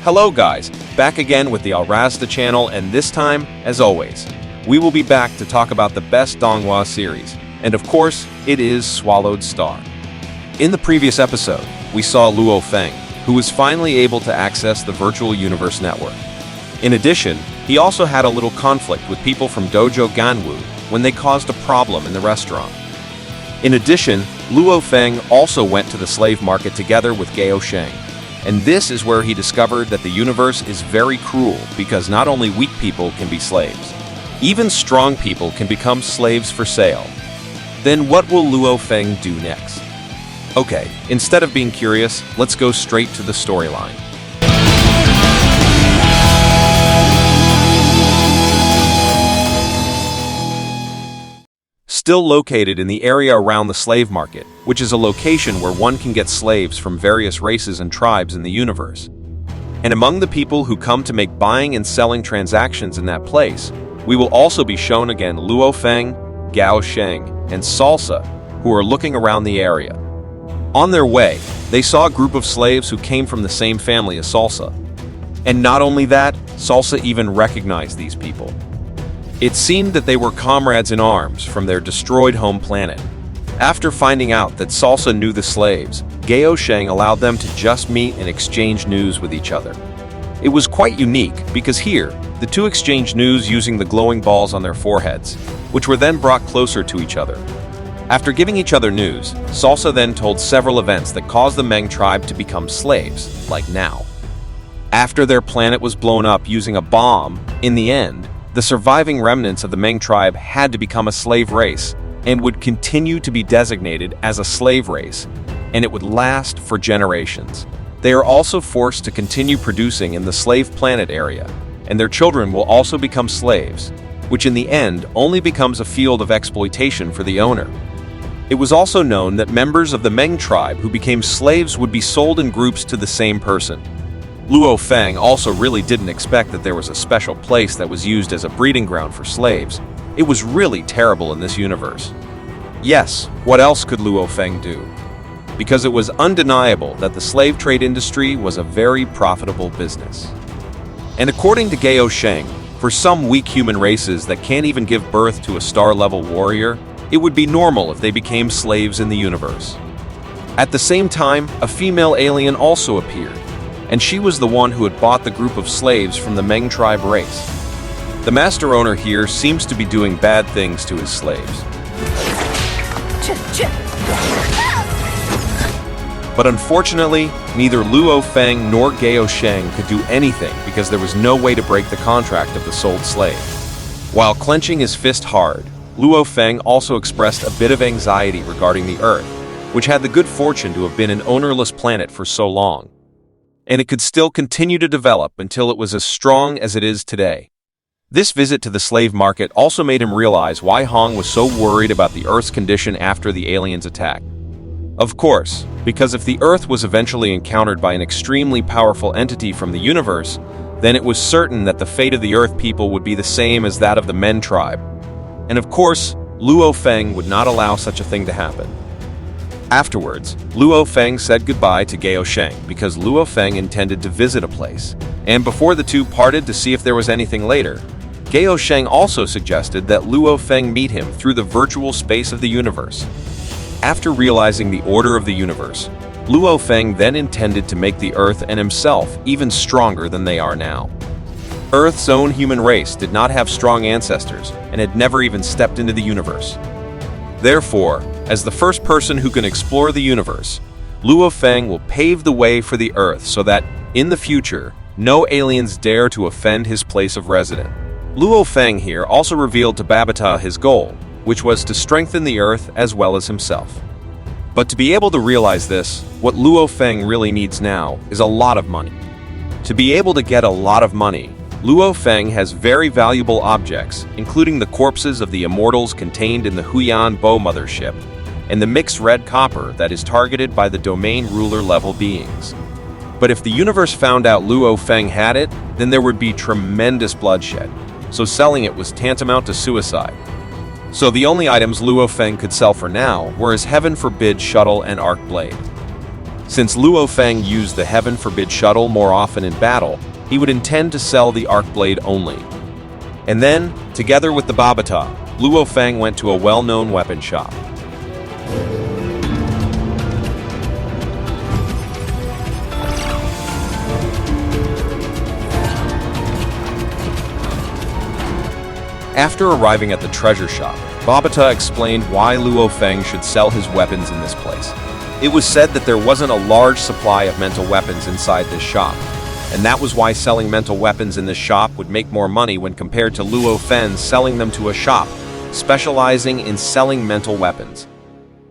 Hello guys, back again with the Alrazda channel, and this time, as always, we will be back to talk about the best Donghua series, and of course, it is SwallowedStar. In the previous episode, we saw Luo Feng, who was finally able to access the virtual universe network. In addition, he also had a little conflict with people from Dojo Ganwu when they caused a problem in the restaurant. In addition, Luo Feng also went to the slave market together with Gao Sheng. And this is where he discovered that the universe is very cruel because not only weak people can be slaves, even strong people can become slaves for sale. Then what will Luo Feng do next? Okay, instead of being curious, let's go straight to the storyline. Still located in the area around the slave market, which is a location where one can get slaves from various races and tribes in the universe. And among the people who come to make buying and selling transactions in that place, we will also be shown again Luo Feng, Gao Sheng, and Salsa, who are looking around the area. On their way, they saw a group of slaves who came from the same family as Salsa. And not only that, Salsa even recognized these people. It seemed that they were comrades in arms from their destroyed home planet. After finding out that Salsa knew the slaves, Gao Sheng allowed them to just meet and exchange news with each other. It was quite unique because here, the two exchanged news using the glowing balls on their foreheads, which were then brought closer to each other. After giving each other news, Salsa then told several events that caused the Meng tribe to become slaves, like now. After their planet was blown up using a bomb, in the end, the surviving remnants of the Meng tribe had to become a slave race and would continue to be designated as a slave race, and it would last for generations. They are also forced to continue producing in the slave planet area, and their children will also become slaves, which in the end only becomes a field of exploitation for the owner. It was also known that members of the Meng tribe who became slaves would be sold in groups to the same person. Luo Feng also really didn't expect that there was a special place that was used as a breeding ground for slaves. It was really terrible in this universe. Yes, what else could Luo Feng do? Because it was undeniable that the slave trade industry was a very profitable business. And according to Gao Sheng, for some weak human races that can't even give birth to a star-level warrior, it would be normal if they became slaves in the universe. At the same time, a female alien also appeared, and she was the one who had bought the group of slaves from the Meng tribe race. The master owner here seems to be doing bad things to his slaves. But unfortunately, neither Luo Feng nor Gao Sheng could do anything because there was no way to break the contract of the sold slave. While clenching his fist hard, Luo Feng also expressed a bit of anxiety regarding the Earth, which had the good fortune to have been an ownerless planet for so long. And it could still continue to develop until it was as strong as it is today. This visit to the slave market also made him realize why Hong was so worried about the Earth's condition after the aliens' attack. Of course, because if the Earth was eventually encountered by an extremely powerful entity from the universe, then it was certain that the fate of the Earth people would be the same as that of the Men tribe. And of course, Luo Feng would not allow such a thing to happen. Afterwards, Luo Feng said goodbye to Gao Sheng because Luo Feng intended to visit a place, and before the two parted to see if there was anything later, Gao Sheng also suggested that Luo Feng meet him through the virtual space of the universe. After realizing the order of the universe, Luo Feng then intended to make the Earth and himself even stronger than they are now. Earth's own human race did not have strong ancestors and had never even stepped into the universe. Therefore, as the first person who can explore the universe, Luo Feng will pave the way for the Earth so that, in the future, no aliens dare to offend his place of residence. Luo Feng here also revealed to Babata his goal, which was to strengthen the Earth as well as himself. But to be able to realize this, what Luo Feng really needs now is a lot of money. To be able to get a lot of money, Luo Feng has very valuable objects, including the corpses of the immortals contained in the Huyan Bo mothership, and the mixed red copper that is targeted by the domain ruler level beings. But if the universe found out Luo Feng had it, then there would be tremendous bloodshed, so selling it was tantamount to suicide. So the only items Luo Feng could sell for now were his heaven forbid shuttle and arc blade. Since Luo Feng used the Heaven Forbid shuttle more often in battle, he would intend to sell the arc blade only. And then, together with the Babata, Luo Feng went to a well-known weapon shop. After arriving at the treasure shop, Babata explained why Luo Feng should sell his weapons in this place. It was said that there wasn't a large supply of mental weapons inside this shop, and that was why selling mental weapons in this shop would make more money when compared to Luo Feng selling them to a shop specializing in selling mental weapons.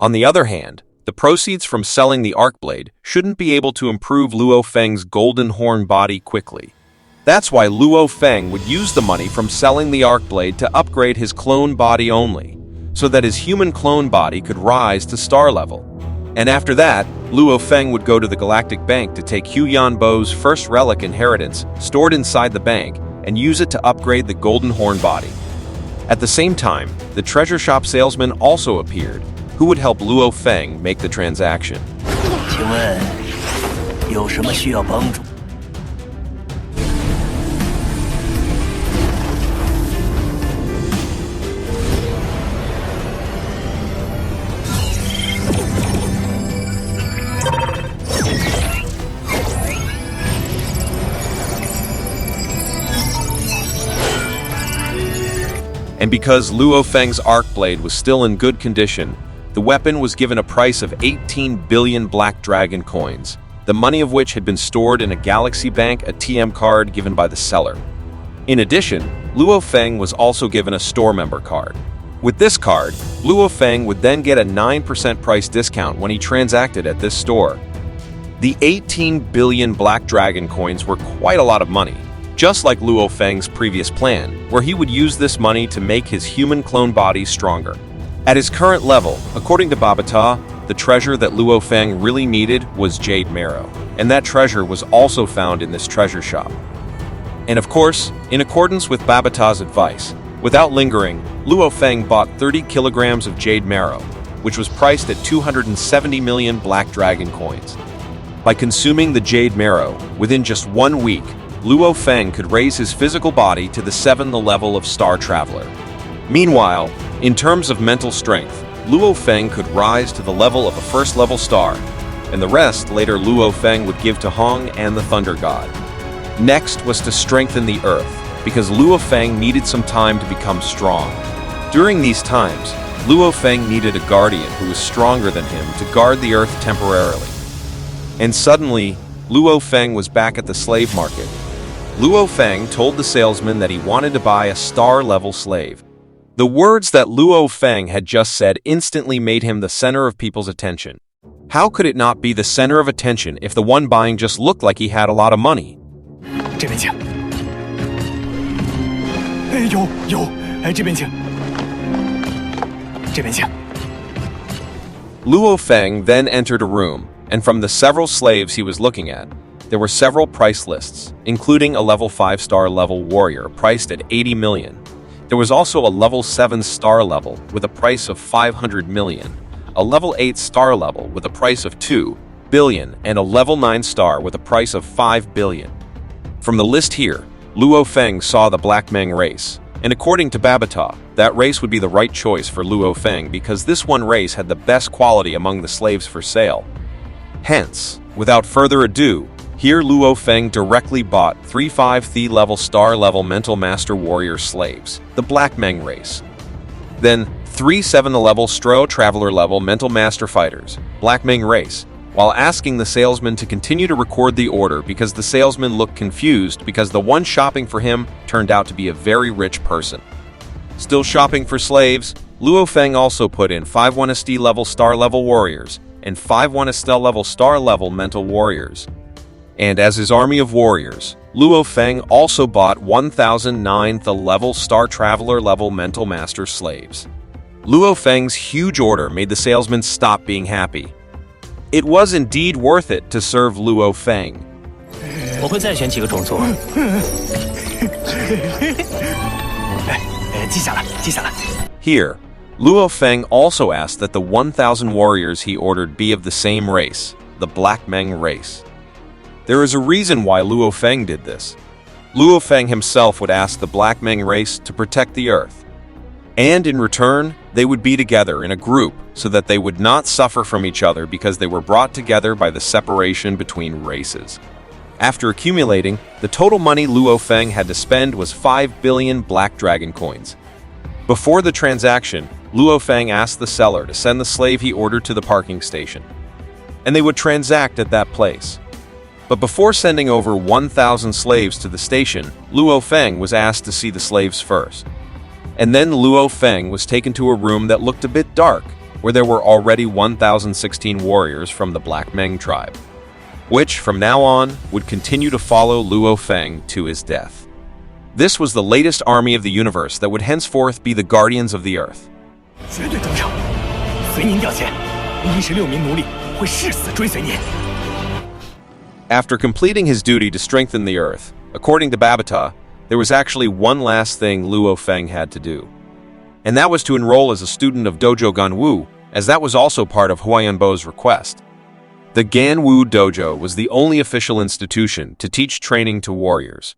On the other hand, the proceeds from selling the arc blade shouldn't be able to improve Luo Feng's golden horn body quickly. That's why Luo Feng would use the money from selling the arc blade to upgrade his clone body only, so that his human clone body could rise to star level. And after that, Luo Feng would go to the Galactic Bank to take Hu Yanbo's first relic inheritance stored inside the bank and use it to upgrade the golden horn body. At the same time, the treasure shop salesman also appeared, who would help Luo Feng make the transaction. 请问有什么需要帮助？ And because Luo Feng's arc blade was still in good condition, the weapon was given a price of 18 billion Black Dragon coins, the money of which had been stored in a Galaxy Bank ATM card given by the seller. In addition, Luo Feng was also given a store member card. With this card, Luo Feng would then get a 9% price discount when he transacted at this store. The 18 billion Black Dragon coins were quite a lot of money, just like Luo Feng's previous plan, where he would use this money to make his human clone body stronger. At his current level, according to Babata, the treasure that Luo Feng really needed was Jade Marrow, and that treasure was also found in this treasure shop. And of course, in accordance with Babata's advice, without lingering, Luo Feng bought 30 kilograms of Jade Marrow, which was priced at 270 million Black Dragon coins. By consuming the Jade Marrow, within just 1 week, Luo Feng could raise his physical body to the 7th level of Star Traveler. Meanwhile, in terms of mental strength, Luo Feng could rise to the level of a first-level star, and the rest later Luo Feng would give to Hong and the Thunder God. Next was to strengthen the Earth, because Luo Feng needed some time to become strong. During these times, Luo Feng needed a guardian who was stronger than him to guard the Earth temporarily. And suddenly, Luo Feng was back at the slave market. Luo Feng told the salesman that he wanted to buy a star-level slave. The words that Luo Feng had just said instantly made him the center of people's attention. How could it not be the center of attention if the one buying just looked like he had a lot of money? 这边请。有，这边请。这边请。 Luo Feng then entered a room, and from the several slaves he was looking at, there were several price lists, including a level 5-star level warrior priced at 80 million. There was also a level 7-star level with a price of 500 million, a level 8-star level with a price of 2 billion, and a level 9-star with a price of 5 billion. From the list here, Luo Feng saw the Black Meng race, and according to Babata, that race would be the right choice for Luo Feng because this one race had the best quality among the slaves for sale. Hence, without further ado, here Luo Feng directly bought 3 5th level star level mental master warrior slaves, the Black Meng race. Then 3 7th level Stro Traveler level mental master fighters, Black Meng race, while asking the salesman to continue to record the order because the salesman looked confused because the one shopping for him turned out to be a very rich person. Still shopping for slaves, Luo Feng also put in 5 1st level star level warriors and 5 1st level star level mental warriors. And as his army of warriors, Luo Feng also bought 1009th level Star Traveler level mental master slaves. Luo Feng's huge order made the salesman stop being happy. It was indeed worth it to serve Luo Feng. 我会再选几个种族。记下来。 Here, Luo Feng also asked that the 1000 warriors he ordered be of the same race, the Black Meng race. There is a reason why Luo Feng did this. Luo Feng himself would ask the Black Meng race to protect the Earth. And in return, they would be together in a group so that they would not suffer from each other because they were brought together by the separation between races. After accumulating, the total money Luo Feng had to spend was 5 billion Black Dragon coins. Before the transaction, Luo Feng asked the seller to send the slave he ordered to the parking station, and they would transact at that place. But before sending over 1,000 slaves to the station, Luo Feng was asked to see the slaves first. And then Luo Feng was taken to a room that looked a bit dark, where there were already 1,016 warriors from the Black Meng tribe, which, from now on, would continue to follow Luo Feng to his death. This was the latest army of the universe that would henceforth be the guardians of the Earth. 绝对得胜，随您调遣，16名奴隶会誓死追随您。 After completing his duty to strengthen the Earth, according to Babata, there was actually one last thing Luo Feng had to do. And that was to enroll as a student of Dojo Ganwu, as that was also part of Huayanbo's request. The Ganwu Dojo was the only official institution to teach training to warriors.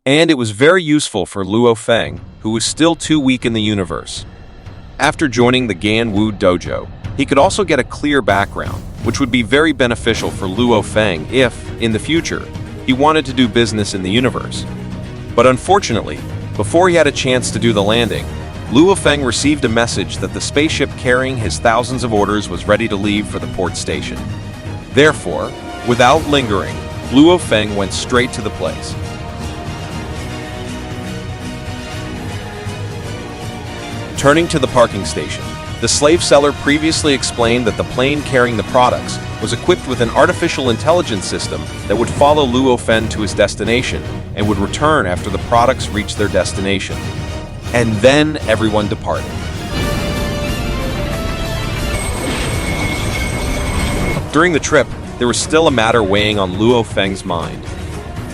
And it was very useful for Luo Feng, who was still too weak in the universe. After joining the Ganwu Dojo, he could also get a clear background, which would be very beneficial for Luo Feng if, in the future, he wanted to do business in the universe. But unfortunately, before he had a chance to do the landing, Luo Feng received a message that the spaceship carrying his thousands of orders was ready to leave for the port station. Therefore, without lingering, Luo Feng went straight to the place. Turning to the parking station, the slave seller previously explained that the plane carrying the products was equipped with an artificial intelligence system that would follow Luo Feng to his destination and would return after the products reached their destination. And then everyone departed. During the trip, there was still a matter weighing on Luo Feng's mind.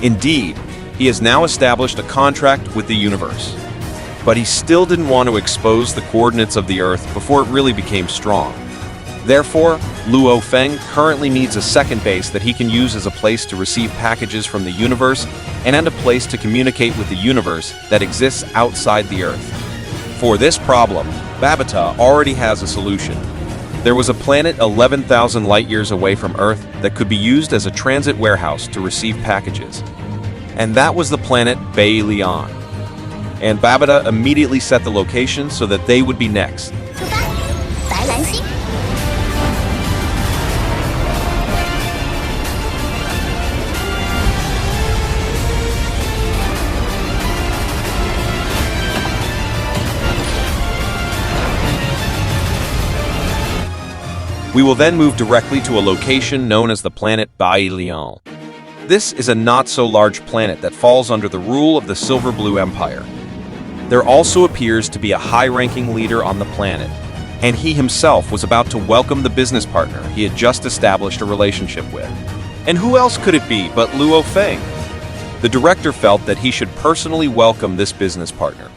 Indeed, he has now established a contract with the universe. But he still didn't want to expose the coordinates of the Earth before it really became strong. Therefore, Luo Feng currently needs a second base that he can use as a place to receive packages from the universe and a place to communicate with the universe that exists outside the Earth. For this problem, Babata already has a solution. There was a planet 11,000 light-years away from Earth that could be used as a transit warehouse to receive packages. And that was the planet Bei Lian. And Babata immediately set the location so that they would be next. We will then move directly to a location known as the planet Bai Lian. This is a not-so-large planet that falls under the rule of the Silver Blue Empire. There also appears to be a high-ranking leader on the planet, and he himself was about to welcome the business partner he had just established a relationship with. And who else could it be but Luo Feng? The director felt that he should personally welcome this business partner,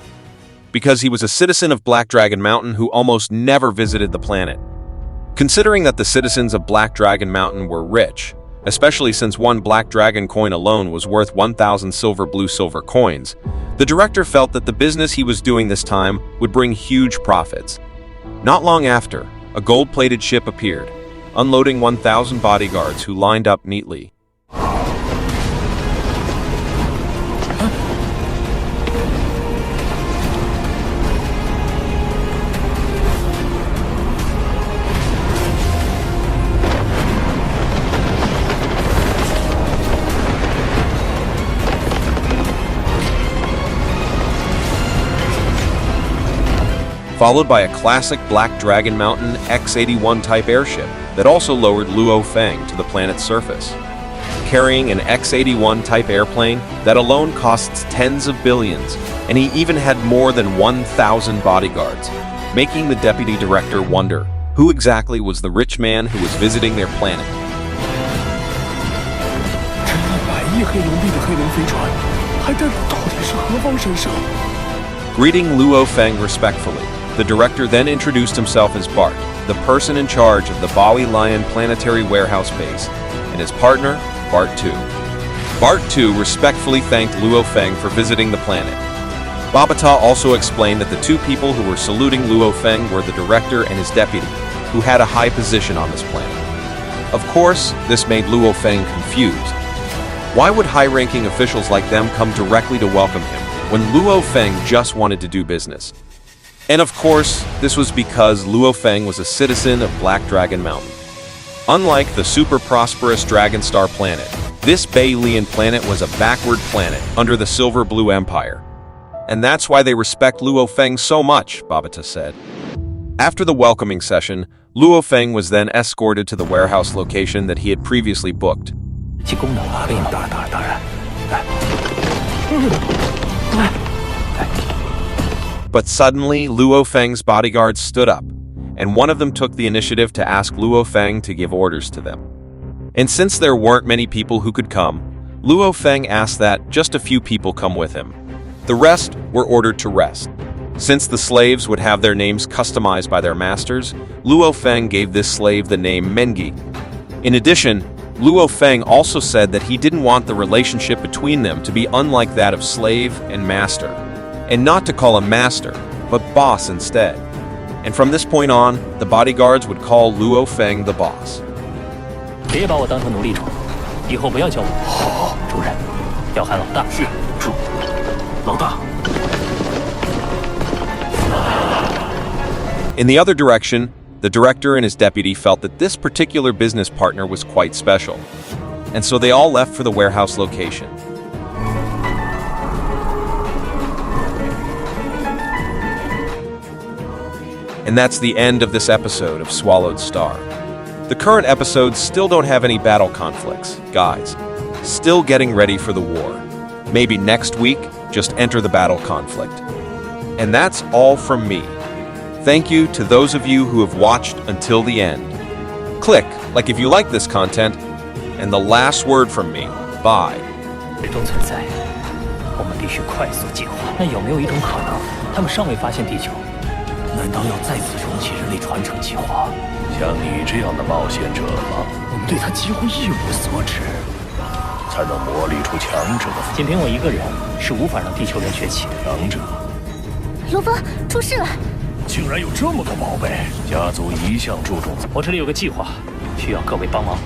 because he was a citizen of Black Dragon Mountain who almost never visited the planet. Considering that the citizens of Black Dragon Mountain were rich, especially since one Black Dragon coin alone was worth 1,000 silver coins, the director felt that the business he was doing this time would bring huge profits. Not long after, a gold-plated ship appeared, unloading 1,000 bodyguards who lined up neatly. Followed by a classic Black Dragon Mountain X-81 type airship that also lowered Luo Feng to the planet's surface. Carrying an X-81 type airplane that alone costs tens of billions, and he even had more than 1,000 bodyguards, making the deputy director wonder who exactly was the rich man who was visiting their planet. 100亿黑龙币的黑龙飞船，还代表到底是何方神圣？ Greeting Luo Feng respectfully, the director then introduced himself as Bart, the person in charge of the Bawi Lion Planetary Warehouse Base, and his partner, Bart 2. Bart 2 respectfully thanked Luo Feng for visiting the planet. Babata also explained that the two people who were saluting Luo Feng were the director and his deputy, who had a high position on this planet. Of course, this made Luo Feng confused. Why would high-ranking officials like them come directly to welcome him when Luo Feng just wanted to do business? And of course, this was because Luo Feng was a citizen of Black Dragon Mountain. Unlike the super prosperous Dragon Star planet, this Bailian planet was a backward planet under the Silver Blue Empire. And that's why they respect Luo Feng so much, Babata said. After the welcoming session, Luo Feng was then escorted to the warehouse location that he had previously booked. But suddenly, Luo Feng's bodyguards stood up, and one of them took the initiative to ask Luo Feng to give orders to them. And since there weren't many people who could come, Luo Feng asked that just a few people come with him. The rest were ordered to rest. Since the slaves would have their names customized by their masters, Luo Feng gave this slave the name Mengi. In addition, Luo Feng also said that he didn't want the relationship between them to be unlike that of slave and master, and not to call him master, but boss instead. And from this point on, the bodyguards would call Luo Feng the boss. 别把我当成奴隶主，以后不要叫我。好，主人，要喊老大。是，主，老大。In the other direction, the director and his deputy felt that this particular business partner was quite special, and so they all left for the warehouse location. And that's the end of this episode of SwallowedStar. The current episodes still don't have any battle conflicts, guys. Still getting ready for the war. Maybe next week, just enter the battle conflict. And that's all from me. Thank you to those of you who have watched until the end. Click like if you like this content. And the last word from me, bye. 最终存在，我们必须快速进化。那有没有一种可能，他们尚未发现地球？难道要再次重启人类传承计划？像你这样的冒险者吗？我们对他几乎一无所知，才能磨砺出强者。仅凭我一个人是无法让地球人崛起的。强者，卢峰，出事了！竟然有这么多宝贝！家族一向注重。我这里有个计划，需要各位帮忙。